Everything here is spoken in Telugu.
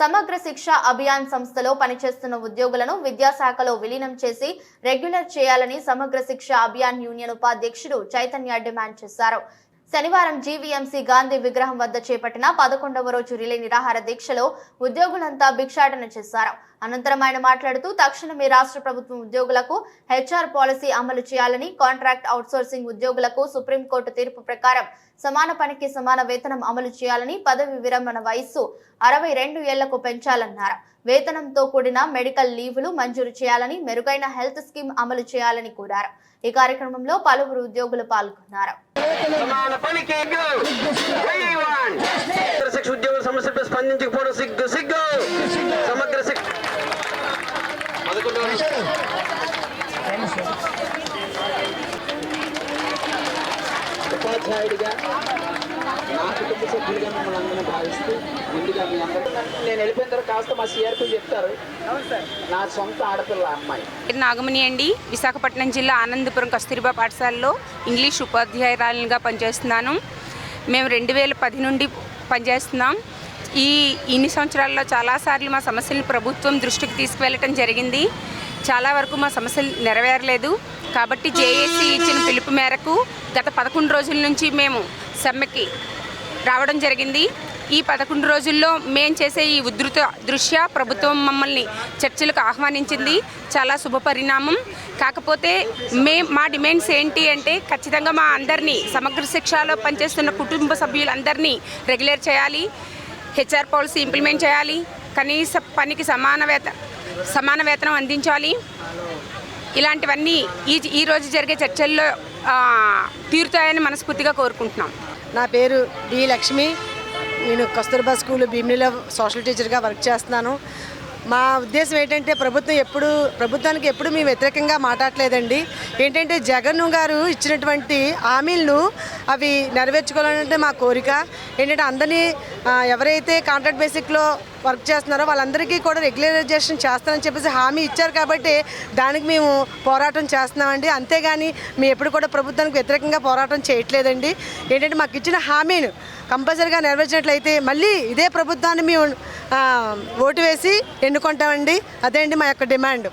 సమగ్ర శిక్ష అభియాన్ సంస్థలో పనిచేస్తున్న ఉద్యోగులను విద్యాశాఖలో విలీనం చేసి రెగ్యులర్ చేయాలని సమగ్ర శిక్ష అభియాన్ యూనియన్ ఉపాధ్యక్షుడు చైతన్య డిమాండ్ చేశారు. శనివారం జీవీఎంసీ గాంధీ విగ్రహం వద్ద చేపట్టిన 11వ రోజు రిలే నిరాహార దీక్షలో ఉద్యోగులంతా భిక్షాటన చేశారు. అనంతరం ఆయన మాట్లాడుతూ తక్షణమే రాష్ట్ర ప్రభుత్వం ఉద్యోగులకు హెచ్ఆర్ పాలసీ అమలు చేయాలని, కాంట్రాక్ట్ అవుట్సోర్సింగ్ ఉద్యోగులకు సుప్రీంకోర్టు తీర్పు ప్రకారం సమాన పనికి సమాన వేతనం అమలు చేయాలని, పదవి విరమణ వయస్సు 62 ఏళ్లకు పెంచాలన్నారు. వేతనంతో కూడిన మెడికల్ లీవులు మంజూరు చేయాలని, మెరుగైన హెల్త్ స్కీమ్ అమలు చేయాలని కోరారు. ఈ కార్యక్రమంలో పలువురు ఉద్యోగులు పాల్గొన్నారు. ఉపాధ్యాయుడిగా నా కుటుంబ సభ్యులుగా మిమ్మల్ని అందరినీ భావిస్తూ ముందుగా మీ అందరూ నేను వెళ్ళిపోయిన తర్వాత కాస్త మా సిఆర్పీ చెప్తారు. నా సొంత ఆడపిల్ల అమ్మాయి నాగమణి అండి. విశాఖపట్నం జిల్లా ఆనందపురం కస్తూరిబా పాఠశాలలో ఇంగ్లీష్ ఉపాధ్యాయురాలుగా పనిచేస్తున్నాను. మేము 2010 నుండి పనిచేస్తున్నాం. ఇన్ని సంవత్సరాల్లో చాలాసార్లు మా సమస్యలను ప్రభుత్వం దృష్టికి తీసుకువెళ్ళటం జరిగింది. చాలా వరకు మా సమస్యలు నెరవేరలేదు. కాబట్టి జేఏసీ ఇచ్చిన పిలుపు మేరకు గత 11 రోజుల నుంచి మేము సమ్మెకి రావడం జరిగింది. ఈ 11 రోజుల్లో మేము చేసే ఈ ఉధృత దృష్ట్యా ప్రభుత్వం మమ్మల్ని చర్చలకు ఆహ్వానించింది. చాలా శుభ పరిణామం. కాకపోతే మా డిమాండ్స్ ఏంటి అంటే, ఖచ్చితంగా మా అందరినీ సమగ్ర శిక్షలో పనిచేస్తున్న కుటుంబ సభ్యులందరినీ రెగ్యులర్ చేయాలి, హెచ్ఆర్ పాలసీ ఇంప్లిమెంట్ చేయాలి, కనీస పనికి సమాన వేతనం అందించాలి. ఇలాంటివన్నీ ఈ రోజు జరిగే చర్చల్లో తీరుతాయని మనస్ఫూర్తిగా కోరుకుంటున్నాం. నా పేరు డి లక్ష్మి. నేను కస్తూర్బా స్కూల్ భీమిలిలో సోషల్ టీచర్గా వర్క్ చేస్తున్నాను. మా ఉద్దేశం ఏంటంటే, ప్రభుత్వానికి ఎప్పుడు మేము వ్యతిరేకంగా మాట్లాడలేదండి. ఏంటంటే జగన్ గారు ఇచ్చినటువంటి హామీలను అవి నెరవేర్చుకోవాలంటే మా కోరిక. ఏంటంటే అందరినీ ఎవరైతే కాంట్రాక్ట్ బేసిక్లో వర్క్ చేస్తున్నారో వాళ్ళందరికీ కూడా రెగ్యులరైజేషన్ చేస్తానని చెప్పేసి హామీ ఇచ్చారు. కాబట్టి దానికి మేము పోరాటం చేస్తున్నామండి. అంతేగాని మేము ఎప్పుడు కూడా ప్రభుత్వానికి వ్యతిరేకంగా పోరాటం చేయట్లేదండి. ఏంటంటే మాకు ఇచ్చిన హామీని కంపల్సరీగా నెరవేర్చినట్లయితే మళ్ళీ ఇదే ప్రభుత్వాన్ని మేము ఓటు వేసి ఎన్నుకుంటామండి. అదే అండి మా యొక్క డిమాండ్.